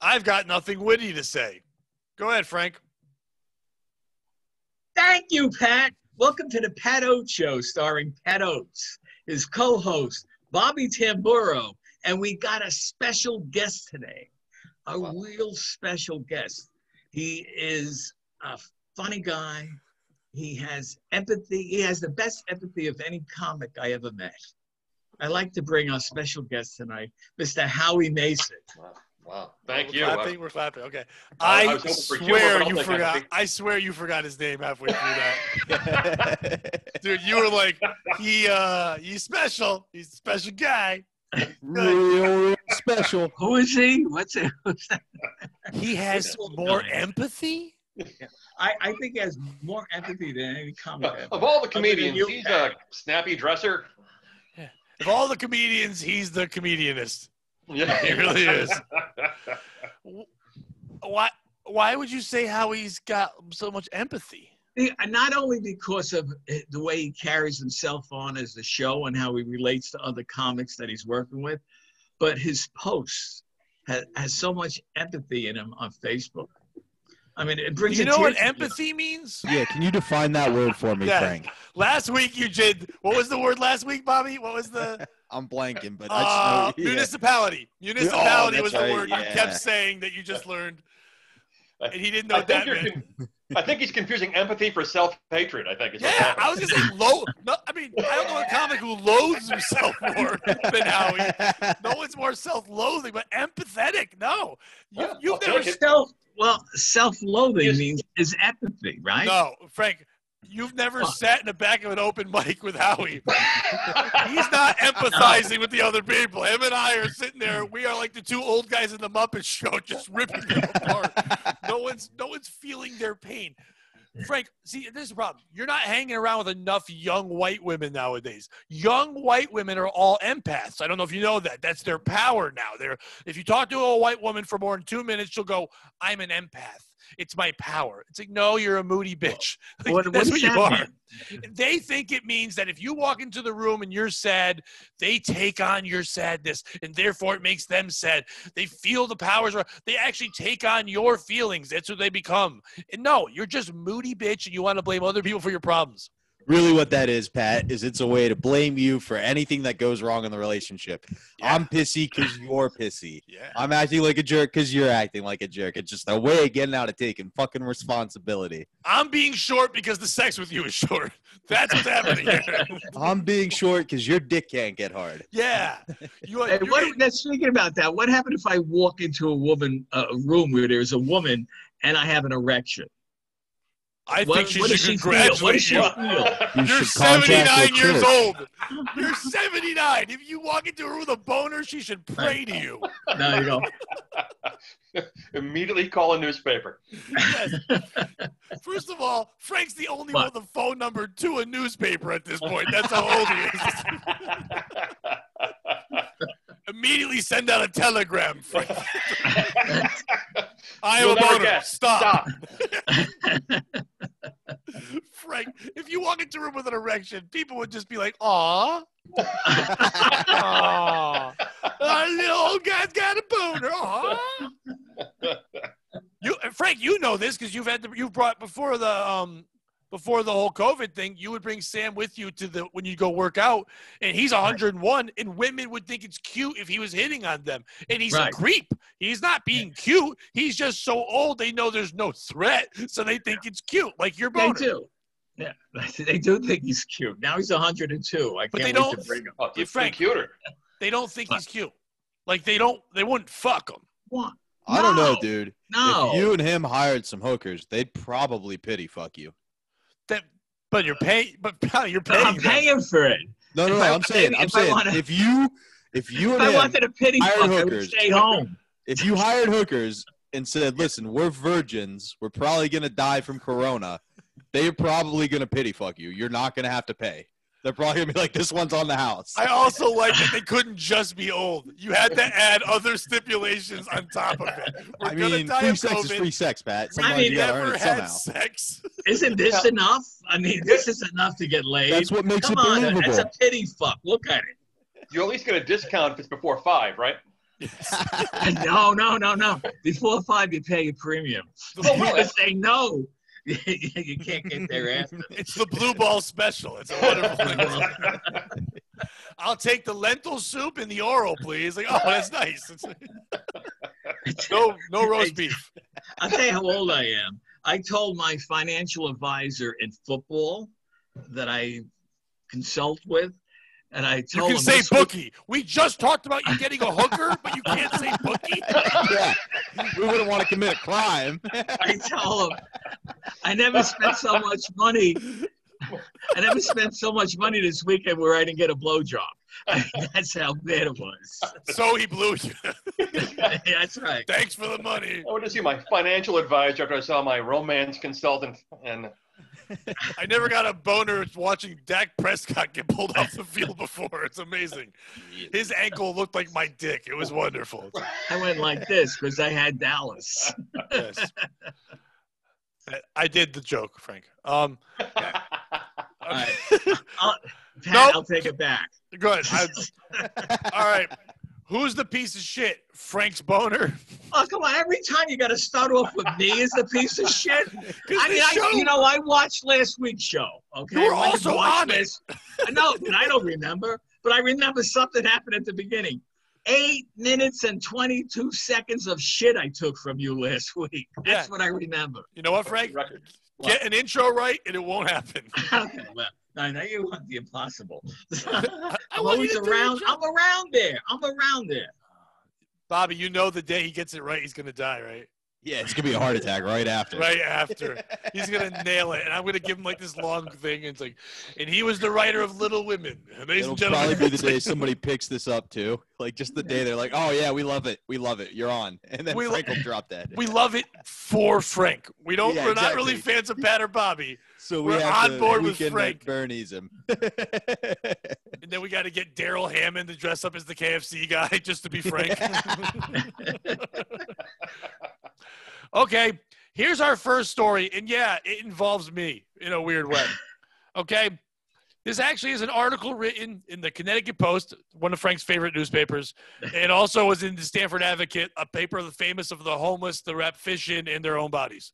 I've got nothing witty to say. Go ahead, Frank. Thank you, Pat. Welcome to the Pat Oates Show, starring Pat Oates, his co-host, Bobby Tamburo, and we got a special guest today, a real special guest. He is a funny guy. He has empathy. He has the best empathy of any comic I ever met. I'd like to bring our special guest tonight, Mr. Howie Mason. Wow. Thank you. We're clapping. Okay. I swear you forgot his name halfway through that. Dude, you were like, he's special. He's a special guy. Real special. Who is he? What's it? He has more empathy? I think he has more empathy than any comic. Of all the comedians, he's a snappy dresser. Yeah. Of all the comedians, he's the comedianist. Yeah, he really is. Why would you say how he's got so much empathy? Not only because of the way he carries himself on as the show and how he relates to other comics that he's working with, but his posts has so much empathy in him on Facebook. I mean, it brings. You know what empathy means? Yeah, can you define that word for me, Frank? Last week you did. What was the word last week, Bobby? What was the? I'm blanking, but I just know, municipality. Municipality was the word right, you kept saying that you just learned, and he didn't know what that meant. I think he's confusing empathy for self-hatred. I think. I was gonna say low. No, I mean, I don't know a comic who loathes himself more than Howie. No one's more self-loathing, but empathetic. No, you've never self-loathing is empathy, right? No, Frank. You've never sat in the back of an open mic with Howie. He's not empathizing with the other people. Him and I are sitting there. We are like the two old guys in the Muppet Show, just ripping them apart. No one's feeling their pain. Frank, see, this is the problem. You're not hanging around with enough young white women nowadays. Young white women are all empaths. I don't know if you know that. That's their power now. If you talk to a white woman for more than 2 minutes, she'll go, "I'm an empath. It's my power." It's like, no, you're a moody bitch. Like, that's what you are. They think it means that if you walk into the room and you're sad, they take on your sadness, and therefore it makes them sad. They feel the powers. They actually take on your feelings. That's what they become. And no, you're just moody bitch, and you want to blame other people for your problems. Really what that is, Pat, is it's a way to blame you for anything that goes wrong in the relationship. Yeah. I'm pissy because you're pissy. Yeah. I'm acting like a jerk because you're acting like a jerk. It's just a way of getting out of taking fucking responsibility. I'm being short because the sex with you is short. That's what's happening here. I'm being short because your dick can't get hard. Yeah. Speaking about that, what happened if I walk into a room where there's a woman and I have an erection? I think she should congratulate you. You're 79 years church. Old. You're 79. If you walk into a room with a boner, she should pray to you. There you go. Immediately call a newspaper. Yes. First of all, Frank's the only one with a phone number to a newspaper at this point. That's how old he is. Immediately send out a telegram, Frank. I am a boner. Stop. Frank, if you walk into a room with an erection, people would just be like, "Aw, aw, the old guy's got a boner." Aw. Frank, you know this because you've brought before the whole COVID thing. You would bring Sam with you when you go work out, and he's 101, and women would think it's cute if he was hitting on them, and he's a creep. He's not being cute. He's just so old they know there's no threat, so they think it's cute, like your boner. They do. Yeah, they do think he's cute. Now he's 102. But they don't. To bring him. Oh, Frank, cuter. They don't think he's cute. Like they wouldn't fuck him. What? I don't know, dude. No. If you and him hired some hookers, they'd probably pity fuck you. But you're paying. But you're paying. I'm paying for it. No. I'm saying if you and I him wanted a pity fuck, I would stay home. If you hired hookers and said, "Listen, we're virgins. We're probably gonna die from corona," they're probably gonna pity fuck you. You're not gonna have to pay. They're probably gonna be like, "This one's on the house." I also like that they couldn't just be old. You had to add other stipulations on top of it. I mean, free sex is free sex, Pat. Sometimes you gotta earn it somehow. Sex. Isn't this enough? I mean, this is enough to get laid. That's what makes it believable. That's a pity fuck. Look at it. You at least get a discount if it's before 5, right? No. Before 5, you pay a premium. Because they know you can't get there after. It's the blue ball special. It's a wonderful thing. I'll take the lentil soup and the oral, please. Like, oh, that's nice. No roast beef. I'll tell you how old I am. I told my financial advisor in football that I consult with, and I told him. You can say bookie. We just talked about you getting a hooker, but you can't say bookie. Yeah, we wouldn't want to commit a crime. I tell him, I never spent so much money. I never spent so much money this weekend where I didn't get a blowjob. That's how bad it was. So he blew you. That's right. Thanks for the money. I went to see my financial advisor after I saw my romance consultant, and I never got a boner watching Dak Prescott get pulled off the field before. It's amazing. His ankle looked like my dick. It was wonderful. I went like this because I had Dallas. Yes. I did the joke, Frank. All right. I'll take it back. Good. All right. Who's the piece of shit? Frank's boner? Oh, come on. Every time you got to start off with me as the piece of shit. I watched last week's show. Okay? You were also on it. No, I don't remember. But I remember something happened at the beginning. 8 minutes and 22 seconds of shit I took from you last week. That's what I remember. You know what, Frank? Get an intro right, and it won't happen. Well, I know you want the impossible. I'm always around. I'm around there. Bobby, you know the day he gets it right, he's going to die, right? Yeah, it's going to be a heart attack right after. Right after. He's going to nail it. And I'm going to give him like this long thing. And it's like, and he was the writer of Little Women. It'll probably be the day somebody picks this up too. Like just the day they're like, oh yeah, we love it. You're on. And then Frank will drop that. We love it for Frank. We're not really fans of Pat or Bobby. So we're on board with Frank. Bernie's him. And then we got to get Daryl Hammond to dress up as the KFC guy just to be Frank. Okay, here's our first story. And yeah, it involves me in a weird way. Okay, this actually is an article written in the Connecticut Post, one of Frank's favorite newspapers. It also was in the Stanford Advocate, a paper famous of the homeless, the rap fishing in their own bodies.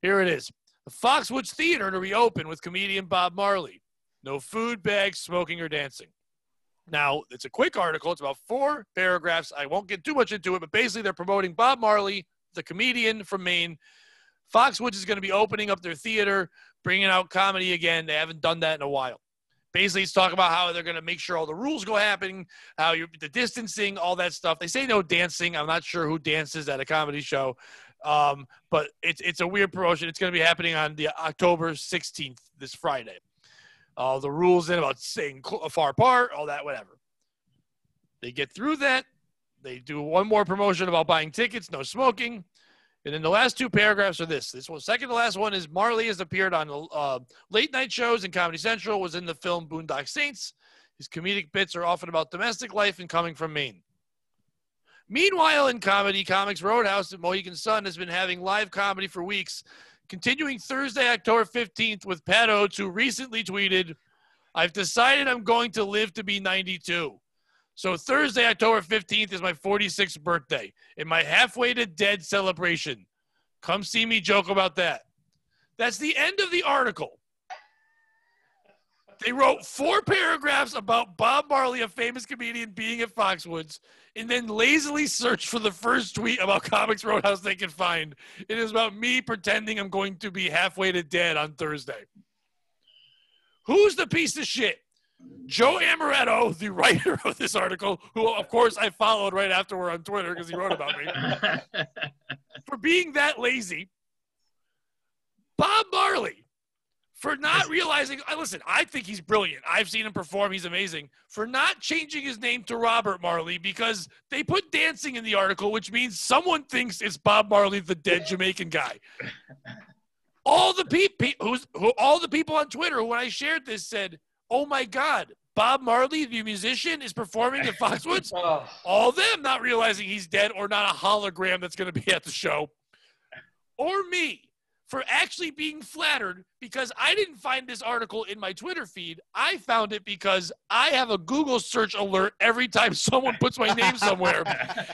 Here it is. The Foxwoods Theater to reopen with comedian Bob Marley. No food, bags, smoking, or dancing. Now, it's a quick article. It's about 4 paragraphs. I won't get too much into it, but basically they're promoting Bob Marley, the comedian from Maine. Foxwoods is going to be opening up their theater, bringing out comedy again. They haven't done that in a while. Basically, it's talking about how they're going to make sure all the rules go happening, the distancing, all that stuff. They say no dancing. I'm not sure who dances at a comedy show, but it's a weird promotion. It's going to be happening on the October 16th, this Friday. The rules in about staying far apart, all that, whatever. They get through that. They do one more promotion about buying tickets, no smoking. And then the last 2 paragraphs are this. This one, second to last one is Marley has appeared on late night shows and Comedy Central, was in the film Boondock Saints. His comedic bits are often about domestic life and coming from Maine. Meanwhile, in comedy, Comics Roadhouse at Mohegan Sun has been having live comedy for weeks, continuing Thursday, October 15th with Pat Oates, who recently tweeted, "I've decided I'm going to live to be 92. So Thursday, October 15th is my 46th birthday and my halfway to dead celebration. Come see me joke about that." That's the end of the article. They wrote 4 paragraphs about Bob Marley, a famous comedian, being at Foxwoods, and then lazily searched for the first tweet about Comics Roadhouse they could find. It is about me pretending I'm going to be halfway to dead on Thursday. Who's the piece of shit? Joe Amaretto, the writer of this article, who, of course, I followed right afterward on Twitter because he wrote about me, for being that lazy. Bob Marley, for not realizing, listen, I think he's brilliant. I've seen him perform. He's amazing. For not changing his name to Robert Marley because they put dancing in the article, which means someone thinks it's Bob Marley, the dead Jamaican guy. All the people on Twitter, when I shared this, said, "Oh my God, Bob Marley, the musician, is performing at Foxwoods?" All them not realizing he's dead or not a hologram that's going to be at the show. Or me, for actually being flattered, because I didn't find this article in my Twitter feed. I found it because I have a Google search alert every time someone puts my name somewhere.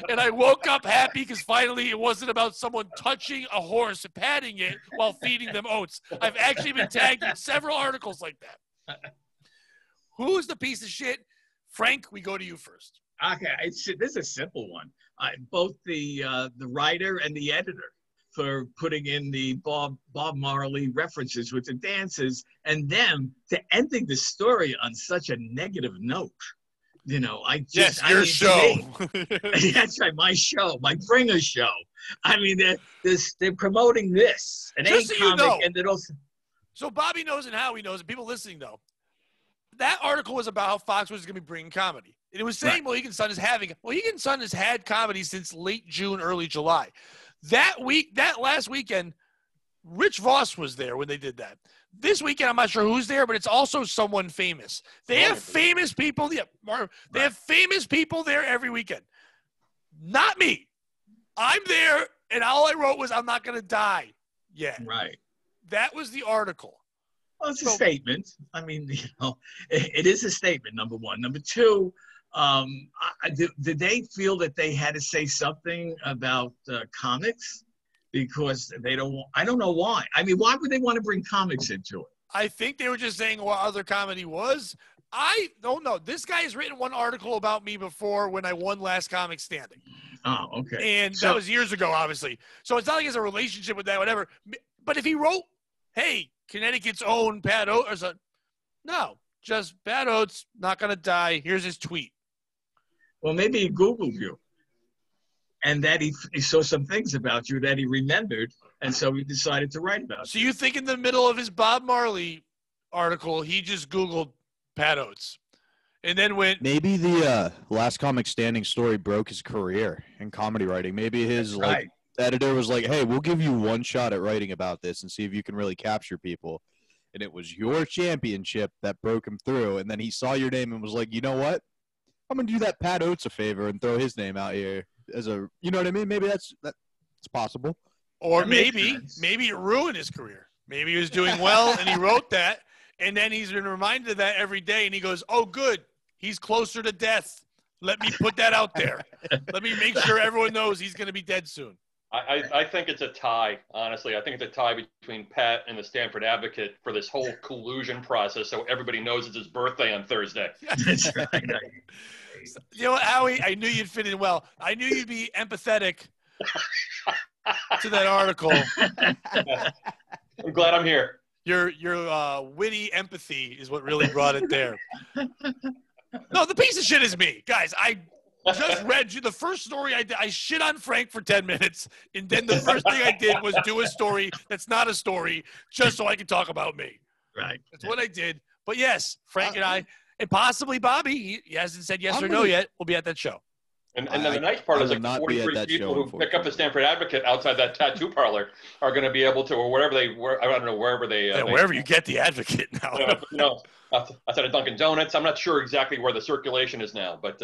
And I woke up happy because finally it wasn't about someone touching a horse and patting it while feeding them oats. I've actually been tagged in several articles like that. Who's the piece of shit? Frank, we go to you first. Okay, this is a simple one. Both the writer and the editor for putting in the Bob Marley references with the dances, and them to ending the story on such a negative note. You know, your show. That's right, my show, my bringer show. I mean, they're promoting this, an Just A so you comic, know, and it also. So Bobby knows and Howie knows, and people listening know, that article was about how Fox was going to be bringing comedy. And it was saying Mohegan Sun is having. Mohegan Sun has had comedy since late June, early July. That last weekend, Rich Voss was there when they did that. This weekend, I'm not sure who's there, but it's also someone famous. They have famous people. Yeah, they have famous people there every weekend. Not me. I'm there, and all I wrote was, I'm not going to die yet. Right. That was the article. Well, it's a statement. I mean, you know, it is a statement, number one. Number two, did they feel that they had to say something about comics? Because they don't – I don't know why. I mean, why would they want to bring comics into it? I think they were just saying what other comedy was. I don't know. This guy has written one article about me before when I won Last Comic Standing. Oh, okay. And that was years ago, obviously. So it's not like he has a relationship with that, whatever. But if he wrote, hey, Connecticut's own Pat Oates or something, no, just Pat Oates, not going to die. Here's his tweet. Well, maybe he Googled you. And that he saw some things about you that he remembered, and so he decided to write about So you think in the middle of his Bob Marley article, he just Googled Pat Oates and then went. Maybe the Last Comic Standing story broke his career in comedy writing. Maybe his editor was like, hey, we'll give you one shot at writing about this and see if you can really capture people. And it was your championship that broke him through. And then he saw your name and was like, you know what? I'm going to do that Pat Oates a favor and throw his name out here. As a, you know what I mean? Maybe that's possible. Or maybe it ruined his career. Maybe he was doing well and he wrote that, and then he's been reminded of that every day, and he goes, oh, good, he's closer to death. Let me put that out there. Let me make sure everyone knows he's going to be dead soon. I think it's a tie, honestly. I think it's a tie between Pat and the Stanford Advocate for this whole collusion process, so everybody knows it's his birthday on Thursday. That's right. You know what, Howie? I knew you'd fit in well. I knew you'd be empathetic to that article. I'm glad I'm here. Your witty empathy is what really brought it there. No, the piece of shit is me. Guys, I just read you the first story I did. I shit on Frank for 10 minutes, and then the first thing I did was do a story that's not a story just so I can talk about me. Right. That's what I did. But yes, Frank and I, and possibly Bobby, he hasn't said yes or no yet, we'll be at that show. And then the nice part is like 43 people who pick up the Stanford Advocate outside that tattoo parlor are going to be able to, or wherever they were, I don't know, wherever they. Wherever you get the Advocate now. Outside of Dunkin' Donuts. I'm not sure exactly where the circulation is now, but.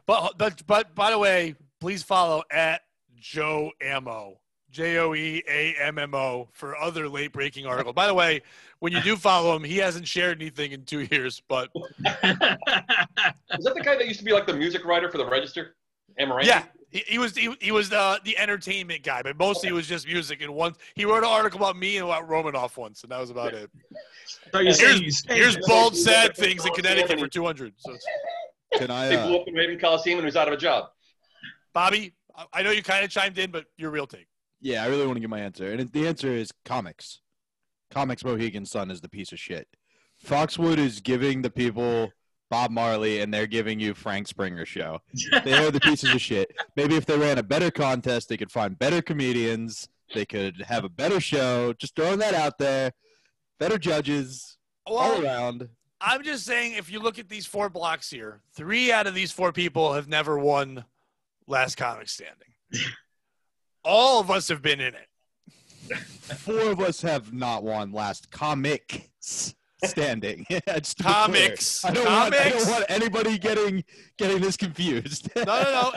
But by the way, please follow at Joe Ammo, JOEAMMO, for other late breaking articles. By the way, when you do follow him, he hasn't shared anything in 2 years. But is that the guy that used to be like the music writer for the Register? Amaranth? Yeah, he was the entertainment guy, but mostly it was just music. And once he wrote an article about me and about Romanoff once, and that was about it. So here's bald sad things in Connecticut for 200. So can I? They blew up in Raven Coliseum and he was out of a job. Bobby, I know you kind of chimed in, but your real take. Yeah, I really want to give my answer. And the answer is comics. Comics Mohegan Sun is the piece of shit. Foxwood is giving the people Bob Marley, and they're giving you Frank Springer show. They are the pieces of shit. Maybe if they ran a better contest, they could find better comedians. They could have a better show. Just throwing that out there. Better judges all around. I'm just saying, if you look at these 4 blocks here, 3 out of these 4 people have never won Last Comic Standing. All of us have been in it. 4 of us have not won Last Comics. standing. Just to be Comics. clear. I don't want anybody getting this confused. No,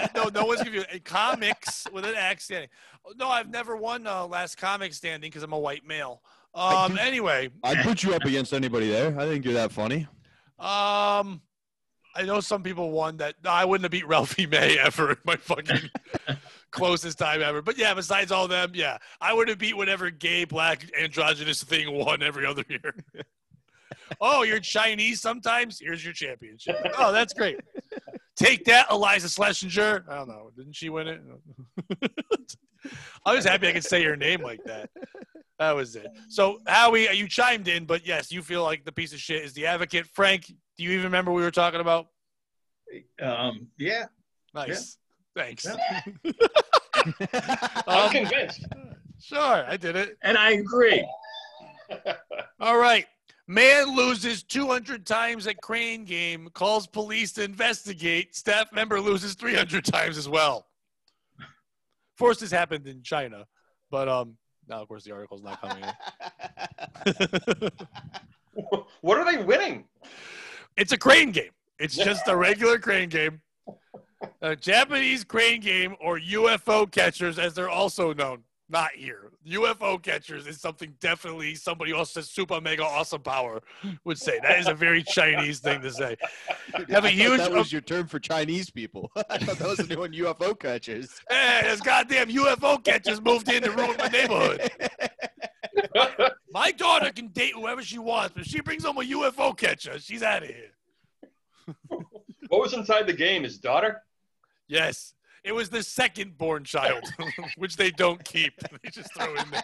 one's confused. Comics with an X standing. No, I've never won last comic standing because I'm a white male. Anyway, I'd put you up against anybody there. I think you're that funny. I know some people won that. No, I wouldn't have beat Ralphie May ever in my fucking closest time ever. But yeah, besides all them, yeah, I would have beat whatever gay, black, androgynous thing won every other year. Oh, you're Chinese sometimes? Here's your championship. Oh, that's great. Take that, Eliza Schlesinger. I don't know. Didn't she win it? I was happy I could say your name like that. That was it. So, Howie, you chimed in, but yes, you feel like the piece of shit is the advocate. Frank, do you even remember what we were talking about? Yeah. Nice. Yeah. Thanks. Yeah. I'm convinced. Sure, I did it. And I agree. All right. Man loses 200 times at crane game, calls police to investigate. Staff member loses 300 times as well. Of course, this happened in China, but now, of course, the article's not coming in. What are they winning? It's a crane game. It's just a regular crane game. A Japanese crane game, or UFO catchers, as they're also known. Not here. UFO catchers is something definitely somebody else says super mega awesome power would say. That is a very Chinese thing to say. Have a huge. That was your term for Chinese people. I thought that was a new one. UFO catchers. Hey, those goddamn UFO catchers moved in to ruin my neighborhood. My daughter can date whoever she wants, but if she brings home a UFO catcher, she's out of here. What was inside the game? His daughter? Yes. It was the second born child, which they don't keep. They just throw in there.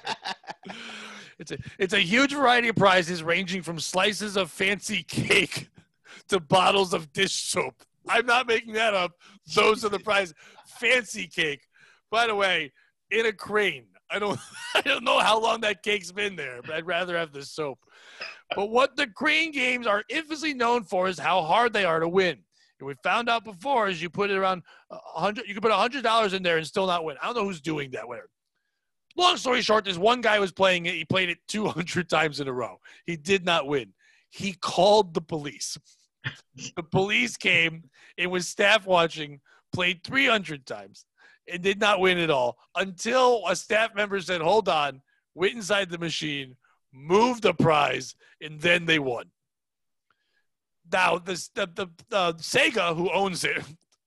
It's a huge variety of prizes ranging from slices of fancy cake to bottles of dish soap. I'm not making that up. Those are the prizes. Fancy cake. By the way, in a crane. I don't know how long that cake's been there, but I'd rather have the soap. But what the crane games are infamously known for is how hard they are to win. And we found out before is you put it around 100. You can put $100 in there and still not win. I don't know who's doing that. Whatever. Long story short, this one guy was playing it. He played it 200 times in a row. He did not win. He called the police. The police came. It was staff watching. Played 300 times and did not win at all until a staff member said, "Hold on." Went inside the machine, moved the prize, and then they won. Now, the Sega, who owns it,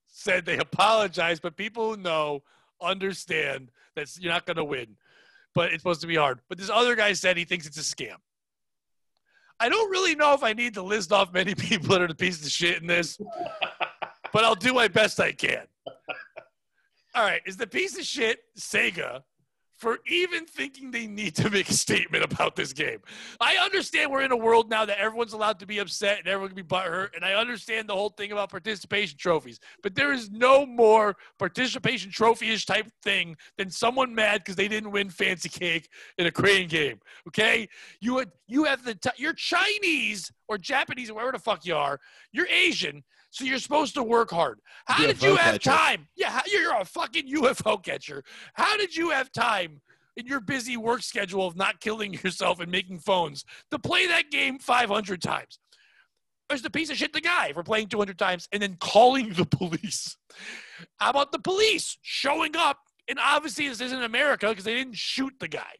said they apologized, but people who understand that you're not going to win. But it's supposed to be hard. But this other guy said he thinks it's a scam. I don't really know if I need to list off many people that are the piece of shit in this, but I'll do my best I can. All right, is the piece of shit Sega for even thinking they need to make a statement about this game? I understand we're in a world now that everyone's allowed to be upset and everyone can be butthurt, and I understand the whole thing about participation trophies, but there is no more participation trophy-ish type thing than someone mad because they didn't win fancy cake in a crane game, okay? You have you're Chinese or Japanese or wherever the fuck you are. You're Asian, so you're supposed to work hard. How did you have time? Yeah, you're a fucking UFO catcher. How did you have time in your busy work schedule of not killing yourself and making phones to play that game 500 times? There's the piece of shit the guy for playing 200 times and then calling the police. How about the police showing up? And obviously this isn't America because they didn't shoot the guy.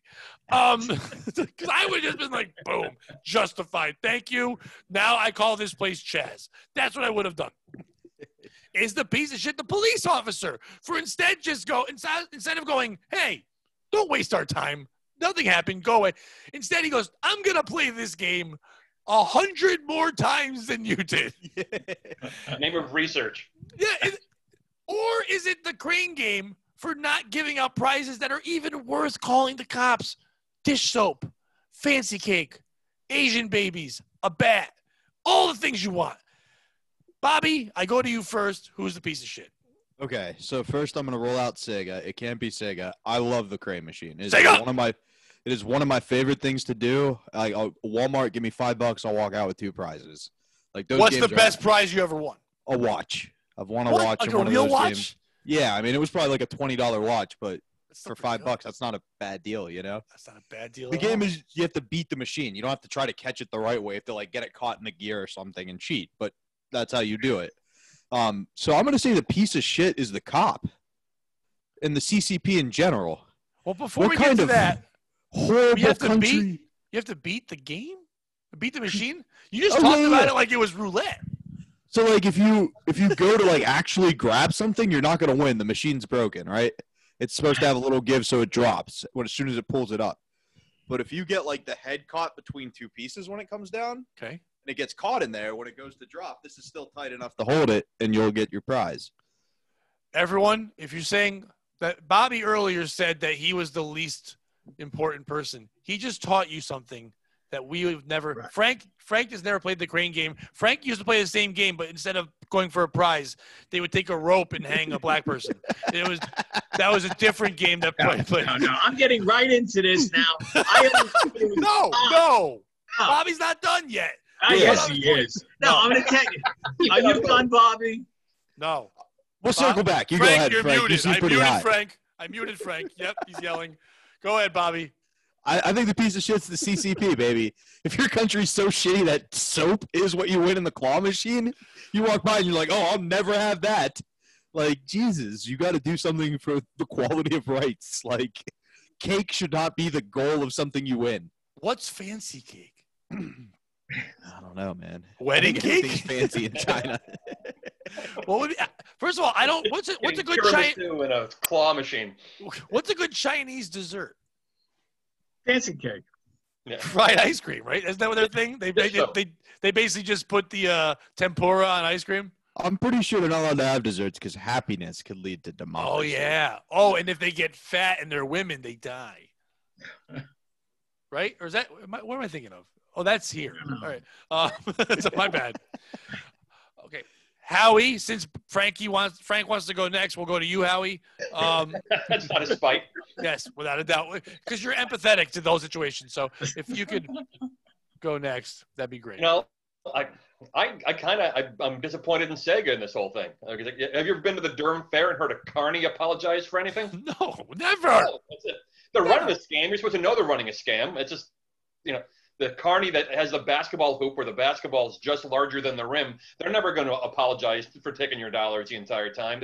Because I would have just been like, boom, justified. Thank you. Now I call this place Chaz. That's what I would have done. Is the piece of shit the police officer for instead of going, hey, don't waste our time. Nothing happened. Go away. Instead, he goes, I'm going to play this game 100 more times than you did. Name of research. Yeah. Or is it the crane game for not giving out prizes that are even worth calling the cops? Dish soap, fancy cake, Asian babies, a bat, all the things you want. Bobby, I go to you first. Who's the piece of shit? Okay, so first I'm going to roll out Sega. It can't be Sega. I love the crane machine. Sega! It is one of my favorite things to do. Walmart, give me $5, I'll walk out with 2 prizes. Like those. What's the best prize you ever won? A watch. I've won a watch. Like in a one real of those watch? Games. Yeah, I mean, it was probably like a $20 watch, but for $5. That's not a bad deal, you know? That's not a bad deal. The game is you have to beat the machine. You don't have to try to catch it the right way. You have to like get it caught in the gear or something and cheat. But that's how you do it. So I'm going to say the piece of shit is the cop and the CCP in general. Well, before we get to that, horrible you have to country. You have to beat the game? Beat the machine? You just talked about it like it was roulette. So like if you go to like actually grab something, you're not going to win. The machine's broken, right? It's supposed to have a little give so it drops as soon as it pulls it up. But if you get like the head caught between two pieces when it comes down, okay, and it gets caught in there when it goes to drop, this is still tight enough to hold it, and you'll get your prize. Everyone, if you're saying that Bobby earlier said that he was the least important person, he just taught you something that we have never. Right. Frank has never played the crane game. Frank used to play the same game, but instead of going for a prize, they would take a rope and hang a black person. That was a different game that played. No, I'm getting right into this now. No. Bobby's not done yet. Yes, he is. No, I'm going to tell you. Are you done, Bobby? No. We'll circle back. You Frank, go ahead, you're Frank. muted. You I muted Frank. Yep, he's yelling. Go ahead, Bobby. I think the piece of shit's the CCP, baby. If your country's so shitty that soap is what you win in the claw machine, you walk by and you're like, oh, I'll never have that. Like, Jesus, you got to do something for the quality of rights. Like, cake should not be the goal of something you win. What's fancy cake? I don't know, man. Wedding cake? Everything's fancy in China. First of all, I don't. What's a good Chinese? In a claw machine. What's a good Chinese dessert? Fancy cake. Yeah. Fried ice cream, right? Isn't that what their thing? They basically just put the tempura on ice cream. I'm pretty sure they're not allowed to have desserts because happiness could lead to democracy. Oh yeah. Oh, and if they get fat and they're women, they die. Right? Or is that? What am I thinking of? Oh, that's here. All right. So my bad. Okay. Howie, since Frank wants to go next, we'll go to you, Howie. That's not a spite. Yes, without a doubt, because you're empathetic to those situations. So if you could go next, that'd be great. You know, I'm disappointed in Sega in this whole thing. Have you ever been to the Durham Fair and heard a carny apologize for anything? No, never. No, that's it. They're running a scam. You're supposed to know they're running a scam. It's just, the carny that has the basketball hoop where the basketball is just larger than the rim, they're never going to apologize for taking your dollars the entire time.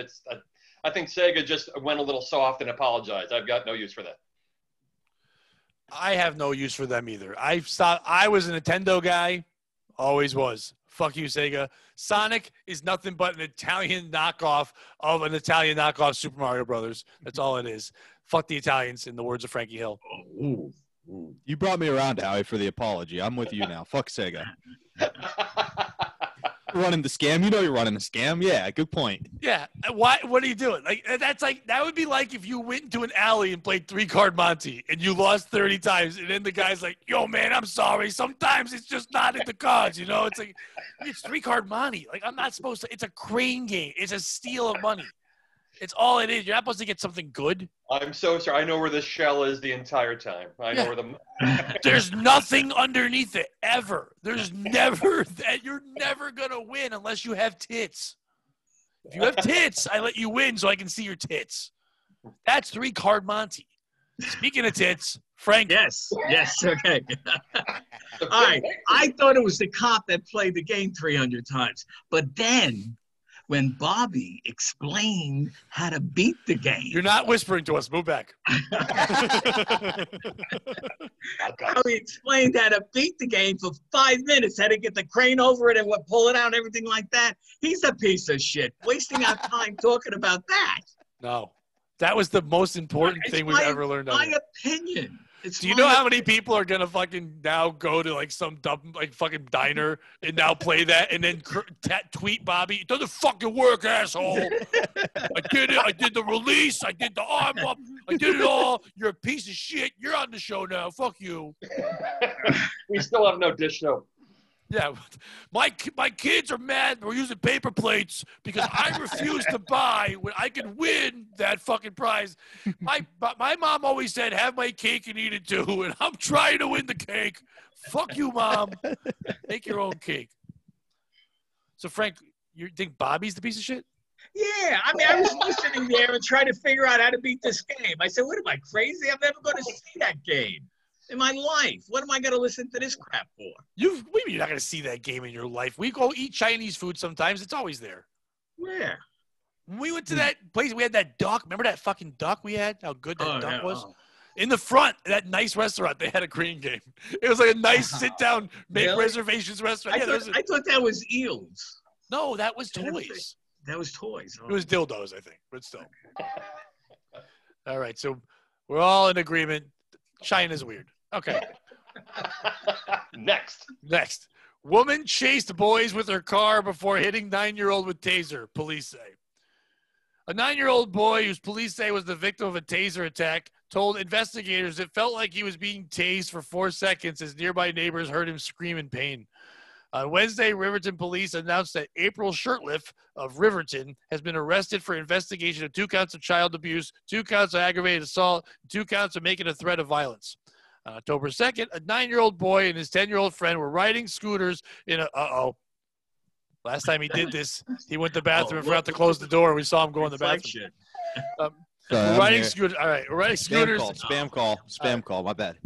I think Sega just went a little soft and apologized. I've got no use for that. I have no use for them either. I was a Nintendo guy, always was. Fuck you, Sega. Sonic is nothing but an Italian knockoff of an Italian knockoff Super Mario Brothers. That's all it is. Fuck the Italians, in the words of Frankie Hill. Ooh. You brought me around, Howie, for the apology. I'm with you now. Fuck Sega. Running the scam. You know you're running a scam. Yeah, good point. Yeah. Why? What are you doing? That would be like if you went into an alley and played 3-card Monte and you lost 30 times, and then the guy's like, "Yo, man, I'm sorry. Sometimes it's just not in the cards." It's like it's 3-card Monte. Like I'm not supposed to. It's a crane game. It's a steal of money. It's all it is. You're not supposed to get something good. I'm so sorry. I know where this shell is the entire time. I know where the. There's nothing underneath it ever. There's never that. You're never gonna win unless you have tits. If you have tits, I let you win so I can see your tits. That's 3-card Monte. Speaking of tits, Frank. Yes. Okay. All right. I thought it was the cop that played the game 300 times, but then. When Bobby explained how to beat the game. You're not whispering to us. Move back. How he explained how to beat the game for 5 minutes, how to get the crane over it and pull it out and everything like that. He's a piece of shit. Wasting our time talking about that. No. That was the most important thing we've ever learned. My opinion. Do you know how many people are going to fucking now go to like some dumb like fucking diner and now play that and then tweet Bobby, "It doesn't fucking work, asshole. I did it. I did the release. I did the arm up. I did it all. You're a piece of shit. You're on the show now. Fuck you." We still have no dish soap. Yeah, my kids are mad. We're using paper plates because I refuse to buy when I can win that fucking prize. My mom always said, "Have my cake and eat it too," and I'm trying to win the cake. Fuck you, Mom. Make your own cake. So, Frank, you think Bobby's the piece of shit? Yeah, I mean, I was listening there and trying to figure out how to beat this game. I said, what am I, crazy? I'm never going to see that game in my life. What am I going to listen to this crap for? You're not going to see that game in your life. We go eat Chinese food sometimes. It's always there. Where? When we went to that place, we had that duck. Remember that fucking duck we had? How good that duck was? Oh. In the front, that nice restaurant, they had a green game. It was like a nice sit-down, make reservations restaurant. I thought that was eels. No, that was toys. That was toys. Oh. It was dildos, I think, but still. All right, so we're all in agreement. China's weird. Okay. Next. Woman chased boys with her car before hitting 9-year-old with taser, police say. A 9-year-old boy, whose police say was the victim of a taser attack, told investigators it felt like he was being tased for 4 seconds as nearby neighbors heard him scream in pain. On Wednesday, Riverton police announced that April Shirtliff of Riverton has been arrested for investigation of 2 counts of child abuse, 2 counts of aggravated assault, and 2 counts of making a threat of violence. On October 2nd, a 9-year-old boy and his 10-year-old friend were riding scooters in a last time he did this, he went to the bathroom and forgot to close the door. We saw him go in the bathroom. We're riding scooters. All right, we're riding scooters. Spam call. My bad.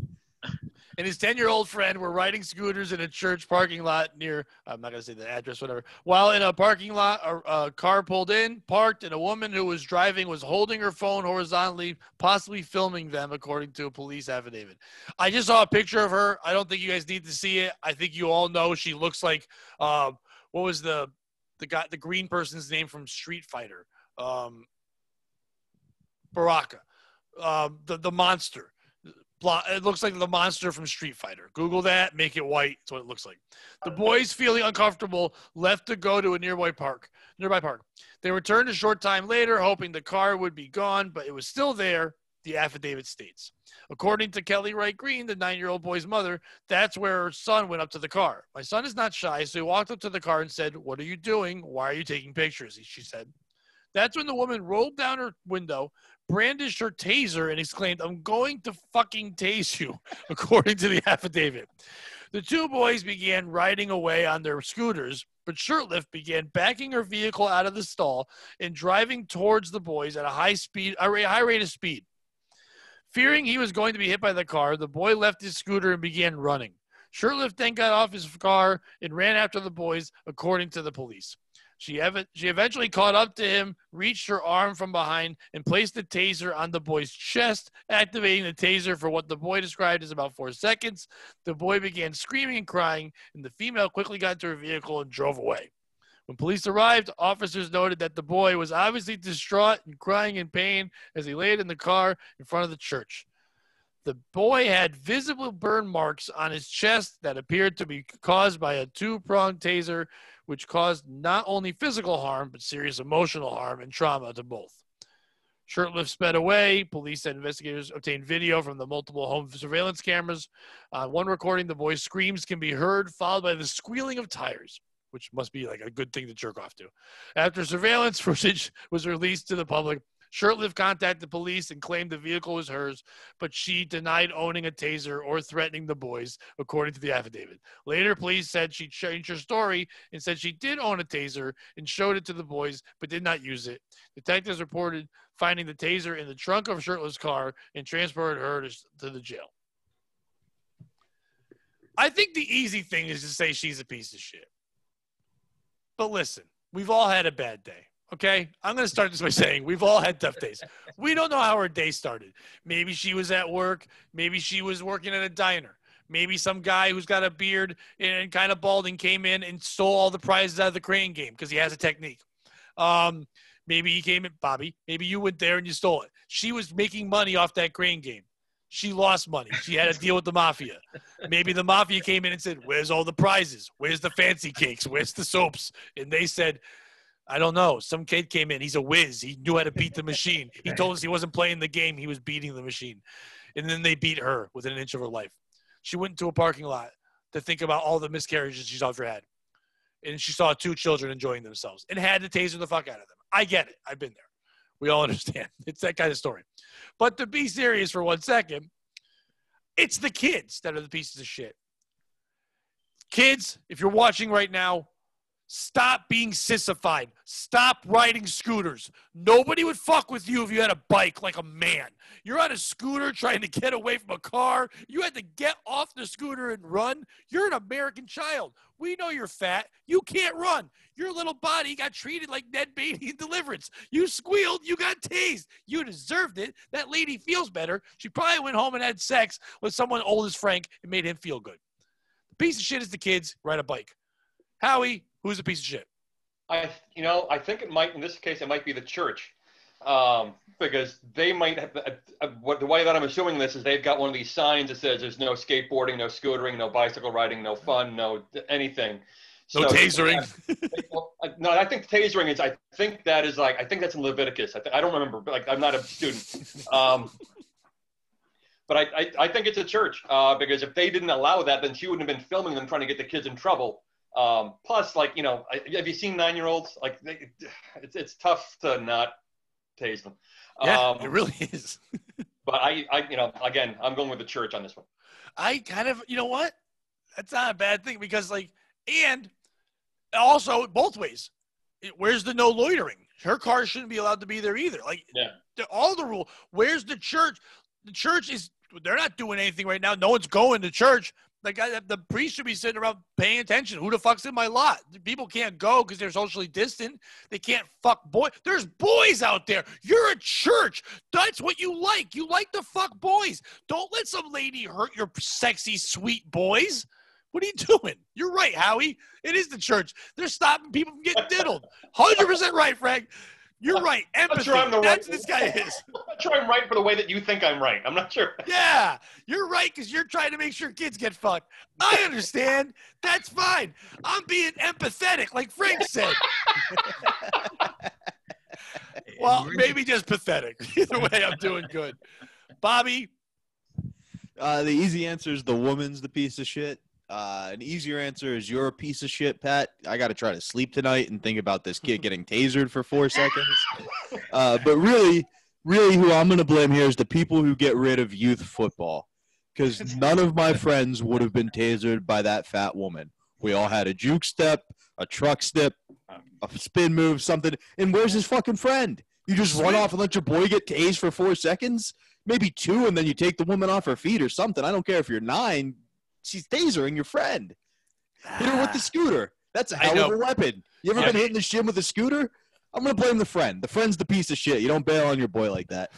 And his 10-year-old friend were riding scooters in a church parking lot near, I'm not going to say the address, whatever. While in a parking lot, a car pulled in, parked, and a woman who was driving was holding her phone horizontally, possibly filming them, according to a police affidavit. I just saw a picture of her. I don't think you guys need to see it. I think you all know she looks like, what was the green person's name from Street Fighter? Baraka. The monster. It looks like the monster from Street Fighter. Google that, make it white. That's what it looks like. The boys, feeling uncomfortable, left to go to a nearby park. They returned a short time later, hoping the car would be gone, but it was still there, the affidavit states. According to Kelly Wright Green, the 9-year-old boy's mother, that's where her son went up to the car. My son is not shy, so he walked up to the car and said, "What are you doing? Why are you taking pictures?" she said. That's when the woman rolled down her window, brandished her taser, and exclaimed, "I'm going to fucking tase you," according to the affidavit. The 2 boys began riding away on their scooters, but Shirtliff began backing her vehicle out of the stall and driving towards the boys at a high rate of speed. Fearing he was going to be hit by the car, the boy left his scooter and began running. Shirtliff then got off his car and ran after the boys, according to the police. She eventually caught up to him, reached her arm from behind, and placed the taser on the boy's chest, activating the taser for what the boy described as about 4 seconds. The boy began screaming and crying, and the female quickly got into her vehicle and drove away. When police arrived, officers noted that the boy was obviously distraught and crying in pain as he laid in the car in front of the church. The boy had visible burn marks on his chest that appeared to be caused by a 2-pronged taser, which caused not only physical harm, but serious emotional harm and trauma to both. Shirtliff sped away. Police and investigators obtained video from the multiple home surveillance cameras. On one recording, the boy's screams can be heard, followed by the squealing of tires, which must be like a good thing to jerk off to. After surveillance footage was released to the public, Shirtliff contacted police and claimed the vehicle was hers, but she denied owning a taser or threatening the boys, according to the affidavit. Later, police said she changed her story and said she did own a taser and showed it to the boys, but did not use it. Detectives reported finding the taser in the trunk of Shirtliff's car and transported her to the jail. I think the easy thing is to say she's a piece of shit. But listen, we've all had a bad day. Okay, I'm going to start this by saying we've all had tough days. We don't know how her day started. Maybe she was at work. Maybe she was working at a diner. Maybe some guy who's got a beard and kind of balding came in and stole all the prizes out of the crane game because he has a technique. Maybe he came in, Bobby. Maybe you went there and you stole it. She was making money off that crane game. She lost money. She had a deal with the mafia. Maybe the mafia came in and said, "Where's all the prizes? Where's the fancy cakes? Where's the soaps?" And they said, "I don't know. Some kid came in. He's a whiz. He knew how to beat the machine. He told us he wasn't playing the game. He was beating the machine." And then they beat her within an inch of her life. She went into a parking lot to think about all the miscarriages she's ever had. And she saw 2 children enjoying themselves and had to taser the fuck out of them. I get it. I've been there. We all understand. It's that kind of story. But to be serious for 1 second, it's the kids that are the pieces of shit. Kids, if you're watching right now, Stop being sissified. Stop riding scooters. Nobody would fuck with you if you had a bike like a man. You're on a scooter trying to get away from a car. You had to get off the scooter and run. You're an American child. We know you're fat. You can't run. Your little body got treated like Ned Beatty in Deliverance. You squealed. You got tased. You deserved it. That lady feels better. She probably went home and had sex with someone old as Frank and made him feel good. The piece of shit is the kids. Ride a bike. Howie, who's a piece of shit? I think it might, in this case, it might be the church. Because they might have, the way that I'm assuming this is they've got one of these signs that says there's no skateboarding, no scootering, no bicycle riding, no fun, no anything. No tasering. No, I think tasering is, I think that's in Leviticus. I don't remember, but I'm not a student. But I think it's a church, because if they didn't allow that, then she wouldn't have been filming them trying to get the kids in trouble. Plus, have you seen 9-year-olds? It's tough to not tase them. Yeah, it really is. But again, I'm going with the church on this one. I kind of, you know what? That's not a bad thing because, and also both ways. Where's the no loitering? Her car shouldn't be allowed to be there either. All the rule. Where's the church? The church they're not doing anything right now. No one's going to church. The priest should be sitting around paying attention. Who the fuck's in my lot? People can't go because they're socially distant. They can't fuck boys. There's boys out there. You're a church. That's what you like. You like to fuck boys. Don't let some lady hurt your sexy, sweet boys. What are you doing? You're right, Howie. It is the church. They're stopping people from getting diddled. 100% right, Frank. You're right. Empathy. I'm not sure That's what this guy is. I'm not sure I'm right for the way that you think I'm right. I'm not sure. Yeah, you're right because you're trying to make sure kids get fucked. I understand. That's fine. I'm being empathetic, like Frank said. Well, maybe just pathetic. Either way, I'm doing good. Bobby? The easy answer is the woman's the piece of shit. An easier answer is you're a piece of shit, Pat. I got to try to sleep tonight and think about this kid getting tasered for 4 seconds. But really who I'm going to blame here is the people who get rid of youth football. Because none of my friends would have been tasered by that fat woman. We all had a juke step, a truck step, a spin move, something. And where's his fucking friend? You just run off and let your boy get tased for 4 seconds? Maybe 2, and then you take the woman off her feet or something. I don't care if you're 9. She's tasering your friend. Hit her with the scooter. That's a hell of a weapon. You ever been hitting the shin with a scooter? I'm going to blame the friend. The friend's the piece of shit. You don't bail on your boy like that.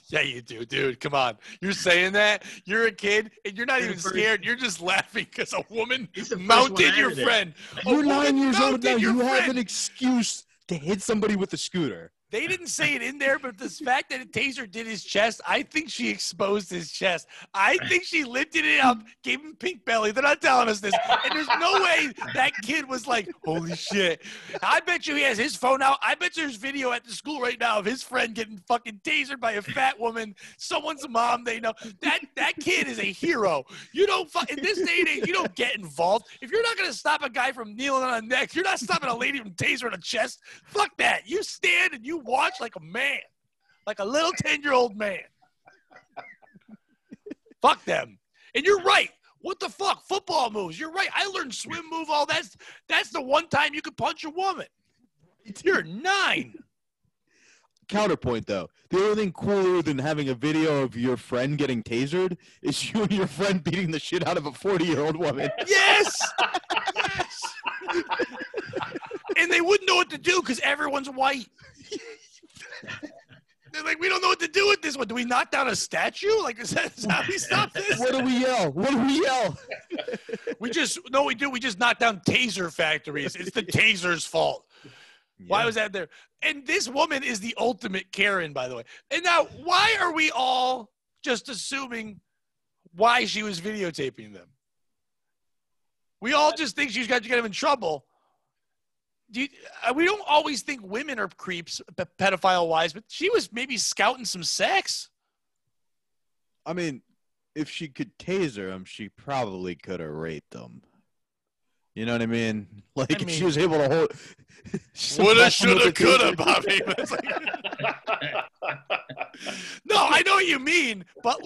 Yeah, you do, dude. Come on. You're saying that? You're a kid, and you're not even scared. You're just laughing because a woman mounted your friend. You're 9 years old now. You have an excuse to hit somebody with a scooter. They didn't say it in there, but the fact that a taser did his chest, I think she exposed his chest. I think she lifted it up, gave him pink belly. They're not telling us this. And there's no way that kid was like, holy shit. I bet you he has his phone out. I bet there's video at the school right now of his friend getting fucking tasered by a fat woman, someone's mom they know. That kid is a hero. You don't, in this day and age, you don't get involved. If you're not going to stop a guy from kneeling on a neck, you're not stopping a lady from tasering a chest. Fuck that. You stand and you watch like a man, like a little 10-year-old man. Fuck them. And you're right. What the fuck? Football moves. You're right. I learned swim move, all that. That's the one time you could punch a woman. You're 9. Counterpoint, though. The only thing cooler than having a video of your friend getting tasered is you and your friend beating the shit out of a 40-year-old woman. Yes! Yes! And they wouldn't know what to do because everyone's white. They're like, we don't know what to do with this one. Do we knock down a statue? Like, is that how we stop this? What do we yell? What do we yell? We just knock down taser factories. It's the taser's fault. Yeah. Why was that there? And this woman is the ultimate Karen, by the way. And now, why are we all just assuming why she was videotaping them? We all just think she's got to get him in trouble. We don't always think women are creeps, pedophile-wise, but she was maybe scouting some sex. I mean, if she could taser him, she probably could have raped him. You know what I mean? If she was able to hold... Woulda, shoulda, coulda, Bobby. No, I know what you mean, but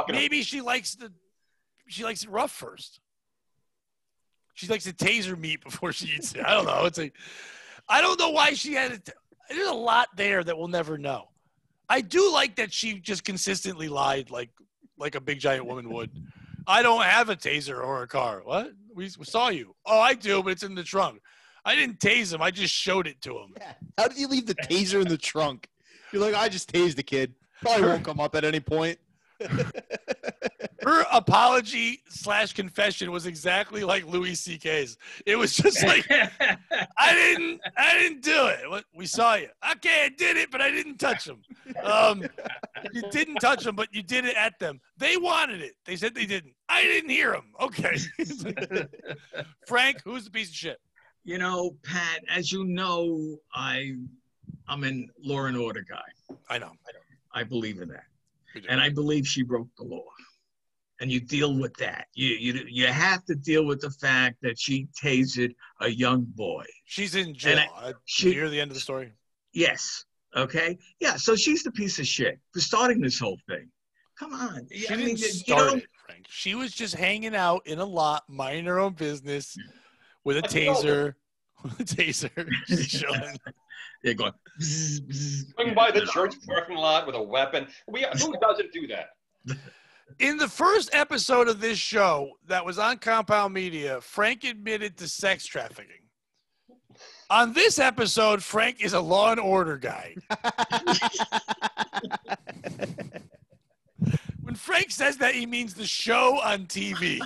maybe she likes it rough first. She likes to taser meat before she eats it. I don't know. It's like, I don't know why she had it. There's a lot there that we'll never know. I do like that she just consistently lied like a big giant woman would. I don't have a taser or a car. What? We saw you. Oh, I do, but it's in the trunk. I didn't tase him. I just showed it to him. Yeah. How did you leave the taser in the trunk? You're like, I just tased the kid. Probably won't come up at any point. Her apology / confession was exactly like Louis C.K.'s. It was just like, I didn't do it. We saw you. Okay, I did it, but I didn't touch them. You didn't touch them, but you did it at them. They wanted it. They said they didn't. I didn't hear them. Okay. Frank, who's the piece of shit? You know, Pat, as you know, I'm an law and order guy. I know. I believe in that. And I believe she broke the law. And you deal with that. You have to deal with the fact that she tasered a young boy. She's in jail. You hear the end of the story? Yes. Okay. Yeah. So she's the piece of shit for starting this whole thing. Come on. She didn't start it, Frank. She was just hanging out in a lot, minding her own business with a taser. With a taser. Just chilling. They're going. Swing by the church parking lot with a weapon. Who doesn't do that? In the first episode of this show that was on Compound Media, Frank admitted to sex trafficking. On this episode, Frank is a law and order guy. When Frank says that, he means the show on TV.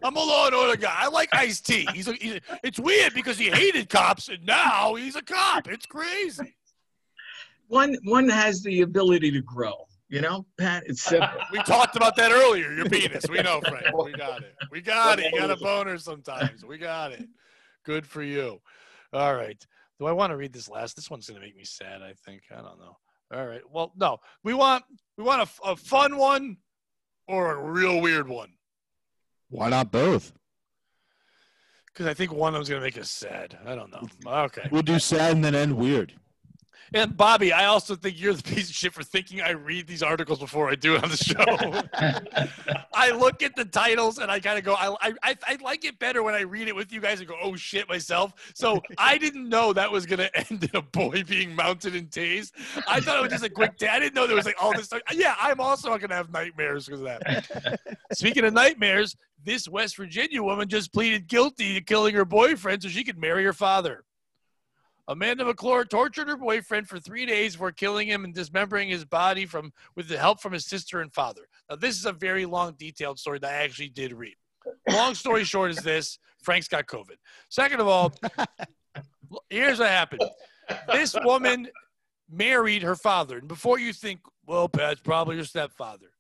I'm a law and order guy. I like Ice-T. It's weird because he hated cops, and now he's a cop. It's crazy. One has the ability to grow. You know, Pat, it's simple. We talked about that earlier, your penis. We know, Frank. We got it. We got it. You got a boner sometimes. We got it. Good for you. All right. Do I want to read this last? This one's going to make me sad, I think. I don't know. All right. Well, no. We want a fun one or a real weird one. Why not both? Because I think one of them's going to make us sad. I don't know. Okay. We'll do sad and then end weird. And Bobby, I also think you're the piece of shit for thinking I read these articles before I do it on the show. I look at the titles and I kind of go, I like it better when I read it with you guys and go, oh shit, myself. So I didn't know that was going to end in a boy being mounted and tased. I thought it was just a quick I didn't know there was like all this stuff. Yeah, I'm also going to have nightmares because of that. Speaking of nightmares, this West Virginia woman just pleaded guilty to killing her boyfriend so she could marry her father. Amanda McClure tortured her boyfriend for 3 days before killing him and dismembering his body with the help from his sister and father. Now, this is a very long, detailed story that I actually did read. Long story short is this. Frank's got COVID. Second of all, here's what happened. This woman married her father. And before you think, well, Pat's probably your stepfather.